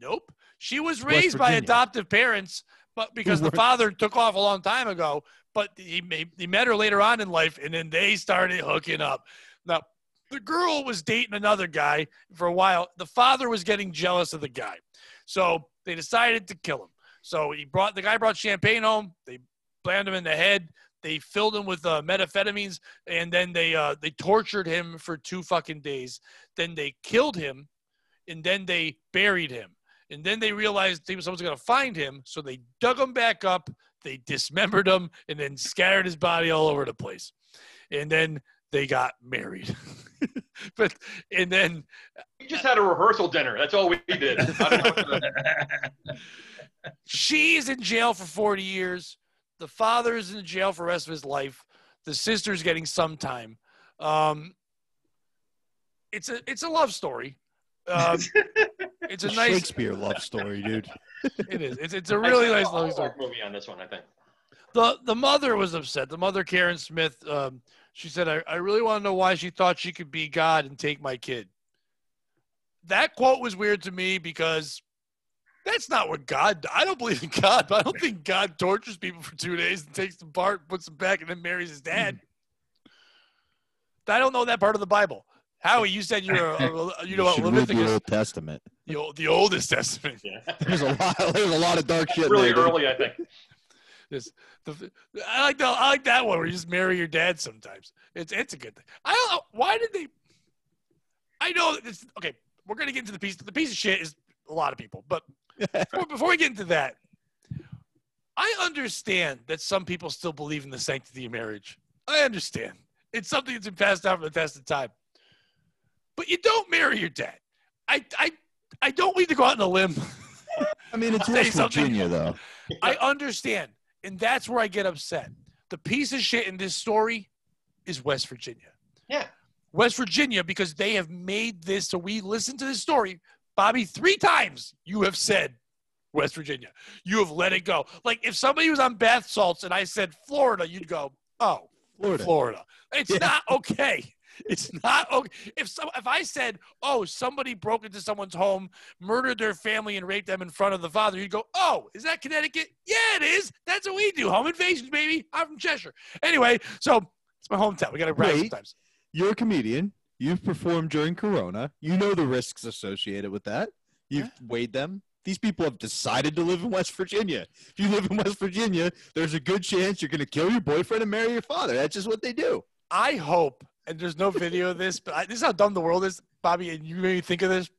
Nope. She was raised by adoptive parents, but because the father took off a long time ago, but he met her later on in life, and then they started hooking up. Now, the girl was dating another guy for a while. The father was getting jealous of the guy. So they decided to kill him. So the guy brought champagne home. They slammed him in the head. They filled him with methamphetamines, and then they tortured him for 2 fucking days. Then they killed him, and then they buried him. And then they realized someone's going to find him, so they dug him back up. They dismembered him and then scattered his body all over the place. And then they got married. And then we just had a rehearsal dinner. That's all we did. She's in jail for 40 years. The father is in jail for the rest of his life. The sister's getting some time. It's a love story. It's a nice Shakespeare love story, dude. It is. It's a really nice love story. Movie on this one, I think. The mother was upset. The mother, Karen Smith, she said, I really want to know why she thought she could be God and take my kid. That quote was weird to me because that's not what God – I don't believe in God, but I don't think God tortures people for 2 days and takes them apart, puts them back, and then marries his dad. I don't know that part of the Bible. Howie, you said you're you know what Leviticus, the Old Testament, the Oldest Testament. Yeah. There's a lot of dark shit. Really there, early, I think. I like that one where you just marry your dad sometimes. It's a good thing. I don't know why did they. I know this. Okay, we're gonna get into the piece. The piece of shit is a lot of people, but before we get into that, I understand that some people still believe in the sanctity of marriage. I understand. It's something that's been passed down from the test of time. But you don't marry your dad. I don't need to go out on a limb. I mean, it's West Virginia, though. I understand. And that's where I get upset. The piece of shit in this story is West Virginia. Yeah. West Virginia, because they have made this, so we listened to this story. Bobby, 3 times you have said West Virginia. You have let it go. Like, if somebody was on bath salts and I said Florida, you'd go, oh, Florida. It's not okay. It's not okay. If I said, oh, somebody broke into someone's home, murdered their family, and raped them in front of the father, you'd go, oh, is that Connecticut? Yeah, it is. That's what we do. Home invasions, baby. I'm from Cheshire. Anyway, so it's my hometown. We got to brag sometimes. You're a comedian. You've performed during Corona. You know the risks associated with that. You've weighed them. These people have decided to live in West Virginia. If you live in West Virginia, there's a good chance you're going to kill your boyfriend and marry your father. That's just what they do. I hope, and there's no video of this, but this is how dumb the world is, Bobby, and you made me think of this.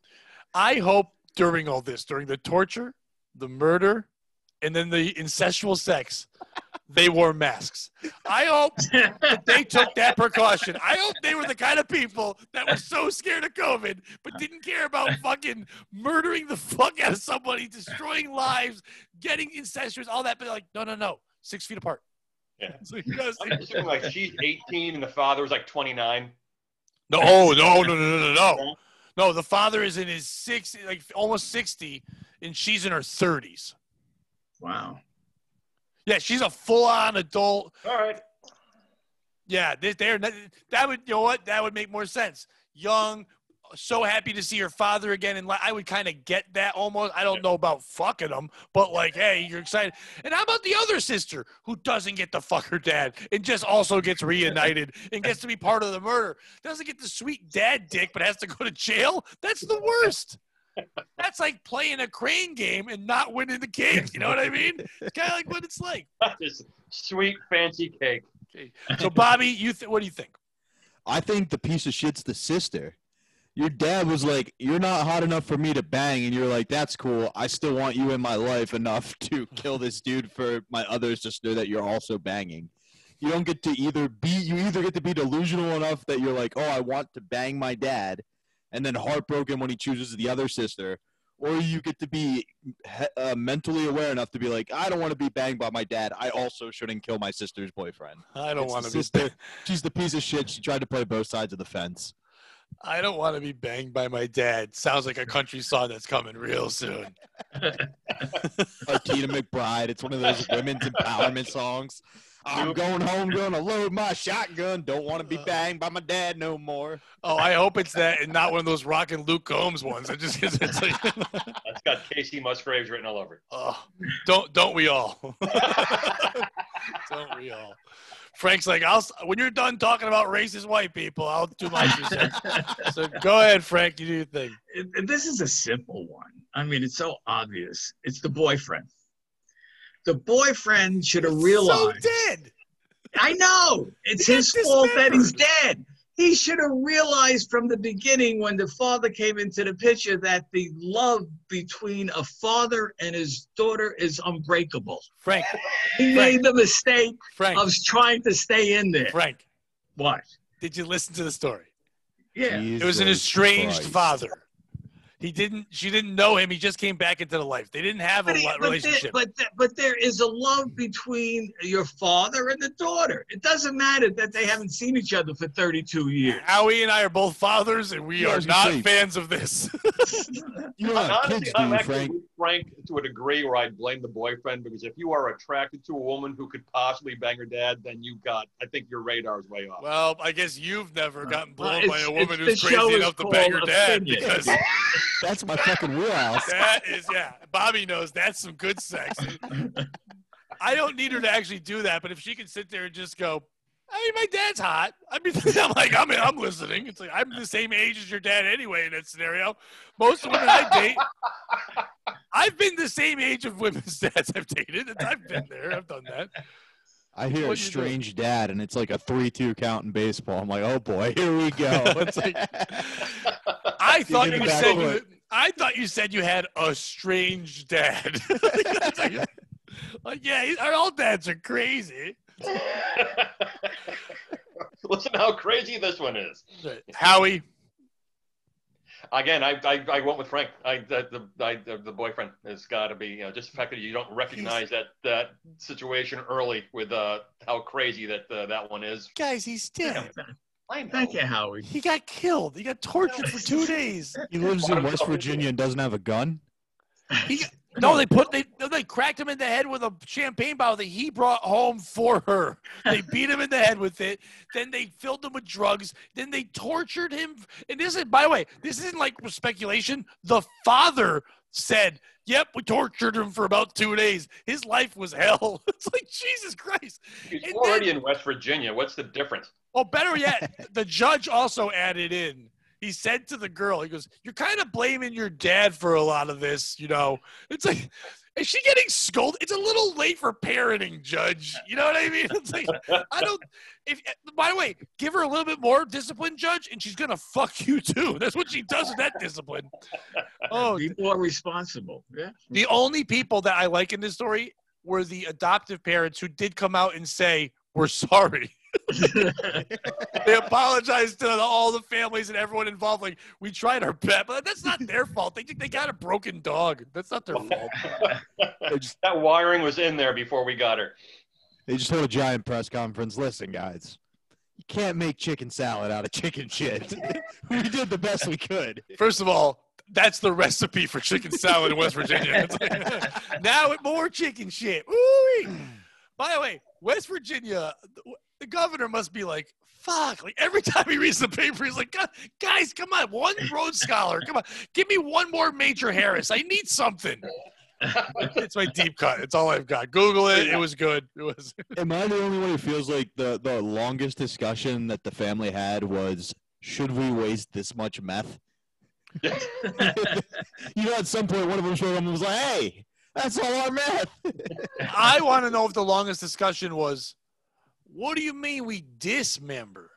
I hope during all this, during the torture, the murder, and then the incestual sex, they wore masks. I hope that they took that precaution. I hope they were the kind of people that were so scared of COVID, but didn't care about fucking murdering the fuck out of somebody, destroying lives, getting incestuous, all that. But like, no, 6 feet apart. Yeah. So I'm assuming like she's 18 and the father was like 29. No. No, the father is in his 60, like almost 60, and she's in her 30s. Wow. Yeah, she's a full-on adult. All right. Yeah, that would, you know what? That would make more sense. Young, so happy to see her father again, and I would kind of get that almost. I don't know about fucking him, but like, hey, you're excited. And how about the other sister who doesn't get to fuck her dad and just also gets reunited and gets to be part of the murder? Doesn't get the sweet dad dick, but has to go to jail? That's the worst. That's like playing a crane game and not winning the game. You know what I mean? It's kind of like what it's like. Just sweet, fancy cake. Okay. So, Bobby, what do you think? I think the piece of shit's the sister. Your dad was like, you're not hot enough for me to bang. And you're like, that's cool. I still want you in my life enough to kill this dude for my other sister that you're also banging. You don't get to you either get to be delusional enough that you're like, oh, I want to bang my dad, and then heartbroken when he chooses the other sister, or you get to be mentally aware enough to be like, I don't want to be banged by my dad. I also shouldn't kill my sister's boyfriend. I don't want to be sister. She's the piece of shit. She tried to play both sides of the fence. I don't want to be banged by my dad. Sounds like a country song that's coming real soon. Like Tina McBride. It's one of those women's empowerment songs. I'm going home, going to load my shotgun. Don't want to be banged by my dad no more. Oh, I hope it's that and not one of those rockin' Luke Combs ones. It's like That's got Casey Musgraves written all over it. Oh, don't we all? Don't we all? Frank's like, when you're done talking about racist white people, I'll do my 2 cents. So go ahead, Frank. You do your thing. This is a simple one. I mean, it's so obvious. It's the boyfriend. The boyfriend should have realized. So dead. I know. It's his fault that he's dead. He should have realized from the beginning when the father came into the picture that the love between a father and his daughter is unbreakable. Frank. He made the mistake of trying to stay in there. Frank. What? Did you listen to the story? Yeah. It was an estranged father. She didn't know him. He just came back into the life. They didn't have a relationship. But there is a love between your father and the daughter. It doesn't matter that they haven't seen each other for 32 years. Howie and I are both fathers, and we are not fans of this. Honestly, I'm actually with Frank to a degree where I'd blame the boyfriend, because if you are attracted to a woman who could possibly bang her dad, then I think your radar is way off. Well, I guess you've never gotten blown by a woman who's crazy enough to bang her dad. Because that's my fucking wheelhouse. That is, yeah. Bobby knows that's some good sex. I don't need her to actually do that, but if she can sit there and just go, I mean, my dad's hot. I mean, I'm listening. It's like, I'm the same age as your dad anyway in that scenario. Most of the women I date, I've been the same age of women's dads I've dated. I've been there. I've done that. I hear a strange dad, and it's like a 3-2 count in baseball. I'm like, oh boy, here we go. It's like, I thought you said you had a strange dad. Like, yeah, our old dads are crazy. Listen how crazy this one is. Howie. Again, I went with Frank. The boyfriend has got to be, just the fact that you don't recognize that situation early with how crazy that one is. Guys, he's dead. Thank you, Howie. He got killed. He got tortured for 2 days. He lives in West Virginia and doesn't have a gun? They cracked him in the head with a champagne bottle that he brought home for her. They beat him in the head with it. Then they filled him with drugs. Then they tortured him. And this is, by the way, this isn't like speculation. The father said, yep, we tortured him for about 2 days. His life was hell. It's like, Jesus Christ. He's already in West Virginia. What's the difference? Oh, better yet, the judge also added in. He said to the girl, he goes, you're kind of blaming your dad for a lot of this, It's like, is she getting scolded? It's a little late for parenting, Judge. You know what I mean? It's like, by the way, give her a little bit more discipline, Judge, and she's going to fuck you too. That's what she does with that discipline. Oh, be more responsible. Yeah. The only people that I like in this story were the adoptive parents who did come out and say, we're sorry. They apologized to all the families and everyone involved. Like, we tried our best, but that's not their fault. They think they got a broken dog. That's not their fault. That wiring was in there before we got her. They just hold a giant press conference. Listen, guys, you can't make chicken salad out of chicken shit. We did the best we could. First of all, that's the recipe for chicken salad in West Virginia. Now with more chicken shit. Ooh-wee. By the way, West Virginia, the governor must be like, fuck. Like, every time he reads the paper, he's like, guys, come on. One Rhodes Scholar. Come on. Give me one more Major Harris. I need something. It's my deep cut. It's all I've got. Google it. It was good. It was. Am I the only one who feels like the longest discussion that the family had was, should we waste this much meth? At some point, one of them showed up and was like, hey, that's all our meth. I want to know if the longest discussion was, what do you mean we dismember?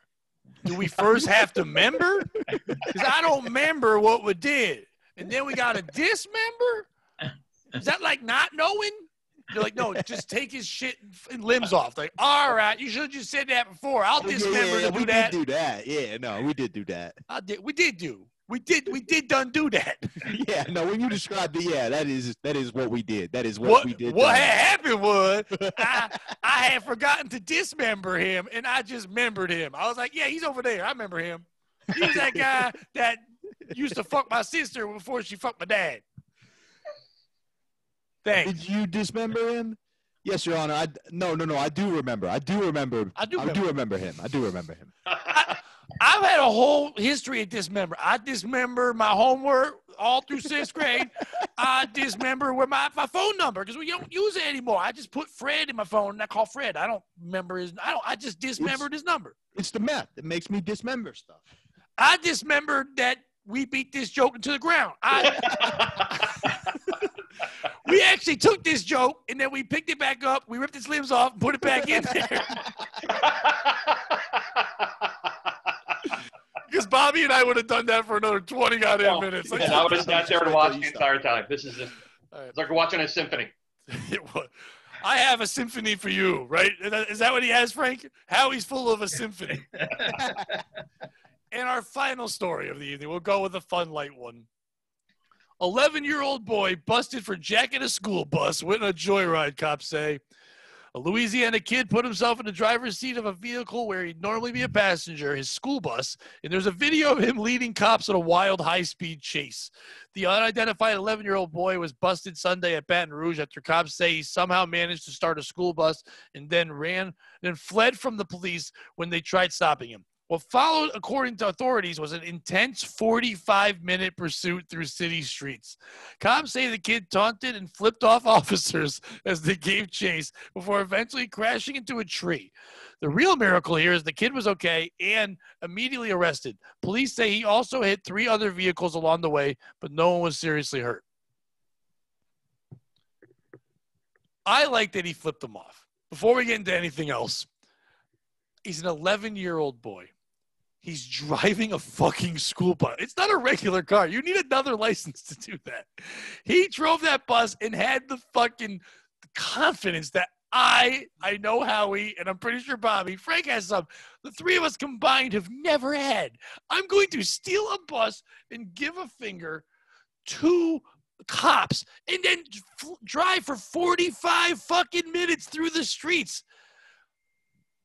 Do we first have to member? Because I don't remember what we did. And then we got to dismember? Is that like not knowing? They're like, no, just take his shit and limbs off. Like, all right, you should have just said that before. I'll dismember to do that. We did do that. Yeah, no, we did do that. We did done do that. Yeah, no, when you described it, yeah, that is what we did. That is what we did. What had happened was I had forgotten to dismember him, and I just remembered him. I was like, yeah, he's over there. I remember him. He was that guy that used to fuck my sister before she fucked my dad. Thanks. Did you dismember him? Yes, Your Honor. No. I do remember. I do remember him. I've had a whole history of dismember. I dismember my homework all through 6th grade. I dismember with my phone number because we don't use it anymore. I just put Fred in my phone and I call Fred. I don't remember I just dismembered his number. It's the meth that makes me dismember stuff. I dismembered that we beat this joke into the ground. We actually took this joke and then we picked it back up. We ripped its limbs off and put it back in there. Because Bobby and I would have done that for another 20 goddamn minutes. Like, I would have sat there and watched the entire time. This is just, it's like watching a symphony. I have a symphony for you, right? Is that what he has, Frank? Howie's full of a symphony. And our final story of the evening, we'll go with a fun, light one. 11-year-old boy busted for jacking a school bus, went on a joyride, cops say. A Louisiana kid put himself in the driver's seat of a vehicle where he'd normally be a passenger, his school bus, and there's a video of him leading cops on a wild high-speed chase. The unidentified 11-year-old boy was busted Sunday at Baton Rouge after cops say he somehow managed to start a school bus and then fled from the police when they tried stopping him. What followed, according to authorities, was an intense 45-minute pursuit through city streets. Cops say the kid taunted and flipped off officers as they gave chase before eventually crashing into a tree. The real miracle here is the kid was okay and immediately arrested. Police say he also hit 3 other vehicles along the way, but no one was seriously hurt. I like that he flipped them off. Before we get into anything else, he's an 11-year-old boy. He's driving a fucking school bus. It's not a regular car. You need another license to do that. He drove that bus and had the fucking confidence that I know Howie, and I'm pretty sure Bobby, Frank has some. The three of us combined have never had. I'm going to steal a bus and give a finger to cops and then drive for 45 fucking minutes through the streets.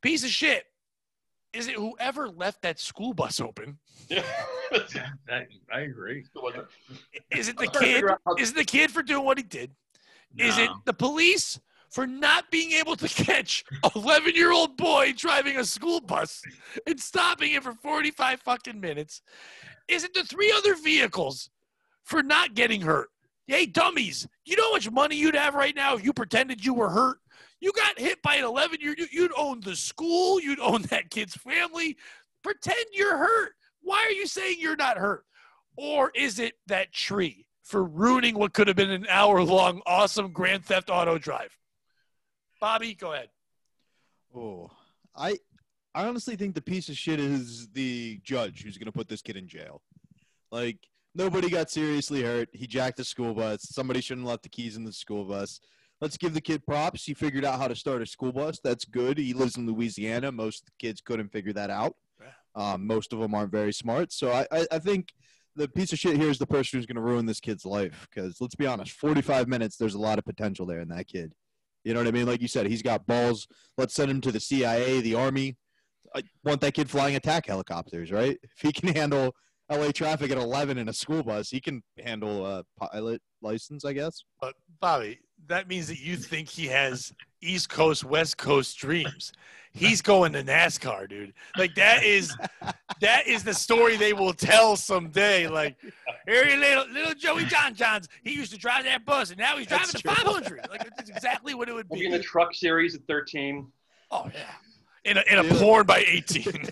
Piece of shit. Is it whoever left that school bus open? Yeah, I agree. Is it the kid? Is it the kid for doing what he did? No. Is it the police for not being able to catch an 11-year-old boy driving a school bus and stopping him for 45 fucking minutes? Is it the three other vehicles for not getting hurt? Hey, dummies, you know how much money you'd have right now if you pretended you were hurt? You got hit by an 11-year-old. You'd own the school. You'd own that kid's family. Pretend you're hurt. Why are you saying you're not hurt? Or is it that tree for ruining what could have been an hour-long awesome Grand Theft Auto drive? Bobby, go ahead. Oh, I honestly think the piece of shit is the judge who's going to put this kid in jail. Like, nobody got seriously hurt. He jacked the school bus. Somebody shouldn't have left the keys in the school bus. Let's give the kid props. He figured out how to start a school bus. That's good. He lives in Louisiana. Most kids couldn't figure that out. Most of them aren't very smart. So I think the piece of shit here is the person who's going to ruin this kid's life. Because let's be honest, 45 minutes, there's a lot of potential there in that kid. You know what I mean? Like you said, he's got balls. Let's send him to the CIA, the Army. I want that kid flying attack helicopters, right? If he can handle LA traffic at 11 in a school bus, he can handle a pilot license, I guess. But Bobby, that means that you think he has East Coast, West Coast dreams. He's going to NASCAR, dude. Like that is the story they will tell someday. Like, here little Joey Johns. He used to drive that bus, and now he's driving the 500. Like that's exactly what it would be. In the truck series at 13. Oh yeah, in a porn by 18.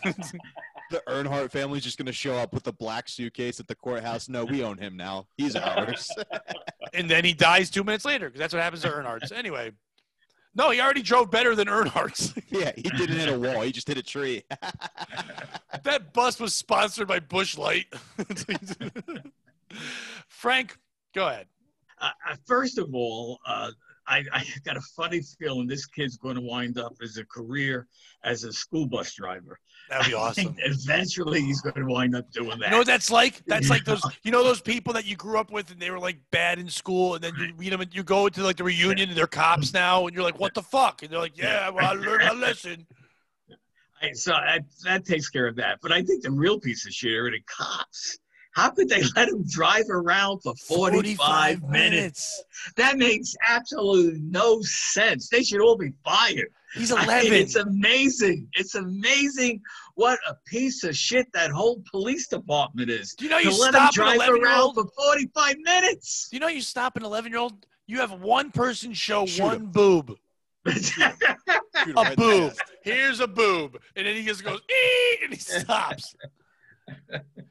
The Earnhardt family's just going to show up with the black suitcase at the courthouse. No, we own him now. He's ours. And then he dies 2 minutes later because that's what happens to Earnhardt's. Anyway, no, he already drove better than Earnhardt's. Yeah, he didn't hit a wall. He just hit a tree. That bus was sponsored by Busch Light. Frank, go ahead. First of all, I got a funny feeling this kid's going to wind up as a career as a school bus driver. That'd be awesome. Eventually, he's going to wind up doing that. You know what that's like? That's like those, those people that you grew up with and they were like bad in school, and then you meet them and you go to like the reunion and they're cops now, and you're like, what the fuck? And they're like, yeah, well, I learned my lesson. So that takes care of that. But I think the real piece of shit are the cops. How could they let him drive around for 45 minutes? That makes absolutely no sense. They should all be fired. He's 11. I mean, it's amazing. It's amazing what a piece of shit that whole police department is. Do you know you let him stop drive an 11-year-old around for 45 minutes? Do you know you stop an 11-year-old? You have one person show one boob. A boob. Here's a boob. And then he just goes, ee, and he stops.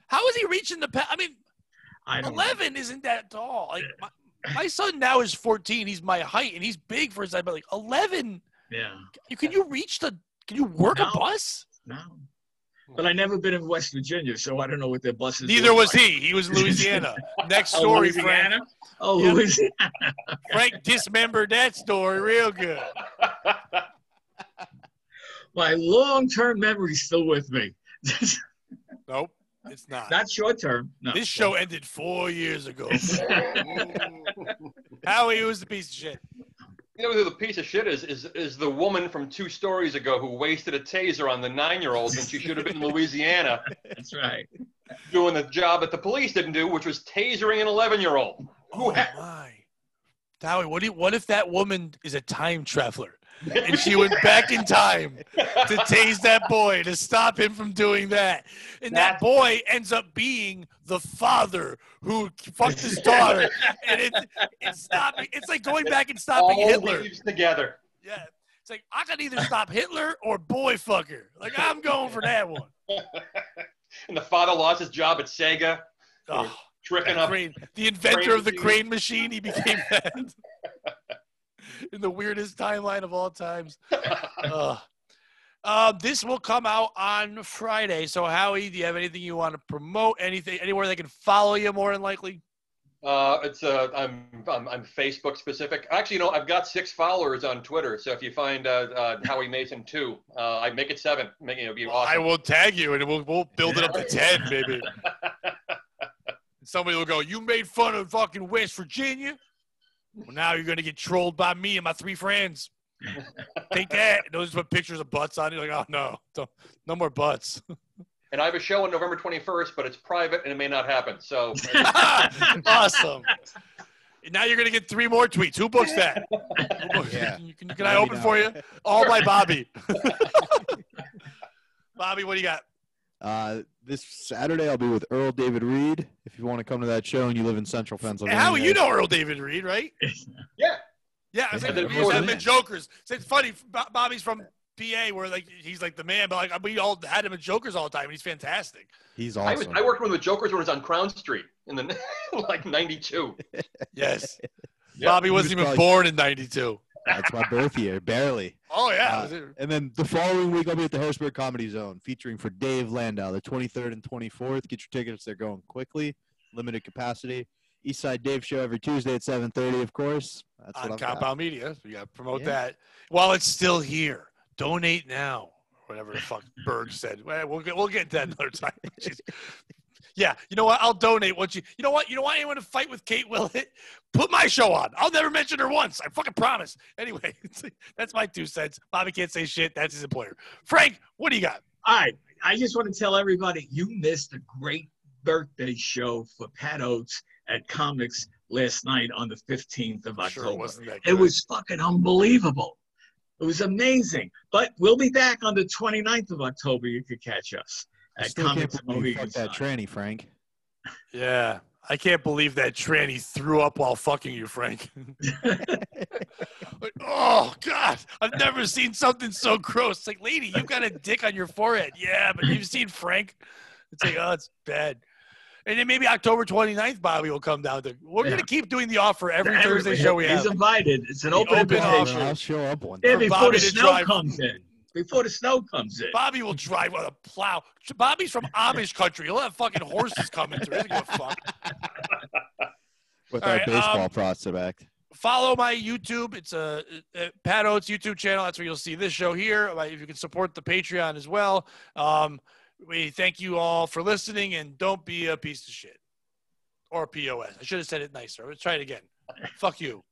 How is he reaching the I mean, 11 isn't that tall. Like my son now is 14. He's my height, and he's big for his height. But like 11, yeah. Can you work a bus? No. But I've never been in West Virginia, so I don't know what their buses. Neither was he. He was in Louisiana. Next story, Louisiana? Frank. Oh, yep. Louisiana. Frank dismembered that story real good. My long-term memory's still with me. Nope, it's not. Not short-term. No. This show ended 4 years ago. Howie was the piece of shit. You know who the piece of shit is the woman from 2 stories ago who wasted a taser on the 9-year-old when she should have been in Louisiana. That's right. Doing the job that the police didn't do, which was tasering an 11-year-old. Oh my. Howie, what if that woman is a time traveler? And she went back in time to tase that boy to stop him from doing that. And that boy ends up being the father who fucked his daughter. And it's like going back and stopping all Hitler. leaves together. Yeah. It's like, I can either stop Hitler or boy fucker. Like, I'm going for that one. And the father lost his job at Sega. Oh, tricking up. The inventor of the crane machine, he became that. In the weirdest timeline of all times. This will come out on Friday. So, Howie, do you have anything you want to promote? Anything, anywhere they can follow you more than likely? I'm Facebook specific. Actually, I've got 6 followers on Twitter. So if you find Howie Mason 2, I make it 7. It'd be awesome. I will tag you, and we'll build it up to 10, maybe. Somebody will go, "You made fun of fucking West Virginia. Well, now you're gonna get trolled by me and my 3 friends. Take that." And those put pictures of butts on it. Like, oh no, no more butts. And I have a show on November 21st, but it's private and it may not happen. So awesome. Now you're going to get 3 more tweets. Who books that? Yeah. Can I open for you? All by Bobby. Bobby, what do you got? This Saturday I'll be with Earl David Reed. If you want to come to that show and you live in Central Pennsylvania. Hey, Howie, you know Earl David Reed, right? Yeah. Yeah, I was like, we used to have him in Jokers. So it's funny, Bobby's from PA, where he's like the man, but we all had him in Jokers all the time, and he's fantastic. He's awesome. I worked with the Jokers when it was on Crown Street in the like 92. Yes. Yep. Bobby wasn't even born in 92. That's my birth year, barely. Oh, yeah. And then the following week, I'll be at the Harrisburg Comedy Zone, featuring for Dave Landau, the 23rd and 24th. Get your tickets. They're going quickly, limited capacity. Eastside Dave show every Tuesday at 7:30, of course. That's on what Compound Media. So you got to promote that. While it's still here, donate now. Whatever the fuck Berg said. We'll get into that another time. Yeah, you know what? I'll donate what you know what? You don't want anyone to fight with Kate Willett? Put my show on. I'll never mention her once. I fucking promise. Anyway, that's my 2 cents. Bobby can't say shit. That's his employer. Frank, what do you got? All right. I just want to tell everybody you missed a great birthday show for Pat Oates at Comics last night on the 15th of October. It was fucking unbelievable. It was amazing. But we'll be back on the 29th of October. You could catch us at Comics Fuck that tranny, Frank. Yeah. I can't believe that tranny threw up while fucking you, Frank. Oh, God. I've never seen something so gross. It's like, lady, you've got a dick on your forehead. Yeah, but you've seen Frank. It's like, oh, it's bad. And then maybe October 29th, Bobby will come down. We're going to keep doing the offer every Thursday show we have. He's invited. It's an open invitation. I'll show up one day. Yeah, before the snow comes in. Before the snow comes in. Bobby will drive on a plow. Bobby's from Amish country. He'll have fucking horses coming through. He doesn't give a fuck. With our baseball prospect. Follow my YouTube. It's a Pat Oates YouTube channel. That's where you'll see this show here. If you can support the Patreon as well. We thank you all for listening, and don't be a piece of shit. Or POS. I should have said it nicer. Let's try it again. Fuck you.